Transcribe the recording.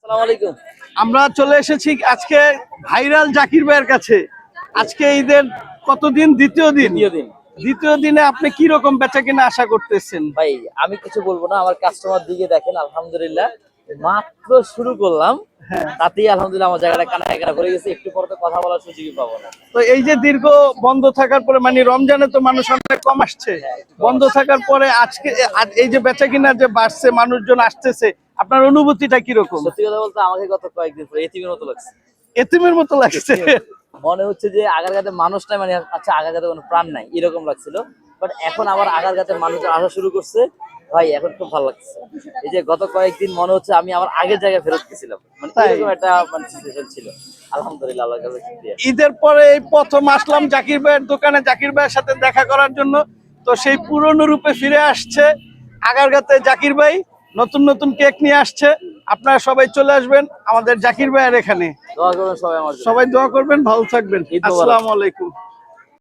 আসসালামু আলাইকুম। আমরা চলে এসেছি আজকে ভাইরাল জাকির ভাইয়ের কাছে। আজকে ঈদের কতদিন? দ্বিতীয় দিন। দ্বিতীয় দিনে আপনি কি রকম বেচাকেনা আশা করতেছেন? ভাই আমি কিছু বলবো না, আমার কাস্টমার দিকে দেখেন, আলহামদুলিল্লাহ মাত্র শুরু করলাম, তাতেই আলহামদুলিল্লাহ আমার জায়গাটা কানা ভরে গেছে। একটু পরে তো কথা বলার সুযোগই পাবো না। তো এই যে দীর্ঘ বন্ধ থাকার পরে, মানে রমজানে তো মানুষ অনেক কম আসছে, বন্ধ থাকার পরে আজকে এই যে বেচাকেনা যে বাড়ছে, মানুষজন আসতেছে, আপনার অনুভূতিটা কিরকম? সত্যি কথা বলতে আমাকে গত কয়েকদিন পরে এতিমের মতো লাগছে। এতিমের মতো লাগছে? মনে হচ্ছে যে আগারগাঁতে মানুষটা মানে আচ্ছা আগারগাঁতে কোনো প্রাণ নাই এরকম লাগছিল, বাট এখন আবার আগারগাঁতে মানুষ আসা শুরু করছে। ভাই এখন খুব ভালো লাগছে। এই যে গত কয়েকদিন মনে হচ্ছে আমি আমার আগের জায়গায় ফেরত গেছিলাম, মানে এরকম একটা মানে সিচুয়েশন ছিল। আলহামদুলিল্লাহ আল্লাহর কাছে শুকরিয়া। ঈদের পরে এই প্রথম আসলাম জাকির ভাইয়ের দোকানে, জাকির ভাইয়ের সাথে দেখা করার জন্য। তো সেই পুরনো রূপে ফিরে আসছে আগারগাঁতে জাকির ভাই, নতুন নতুন কেক নিয়ে আসছে। আপনারা সবাই চলে আসবেন আমাদের জাকির ভাইয়ের এখানে। দোয়া করবেন সবাই আমার জন্য। সবাই দোয়া করবেন, ভালো থাকবেন। ঈদ মোবারক। আসসালামু আলাইকুম।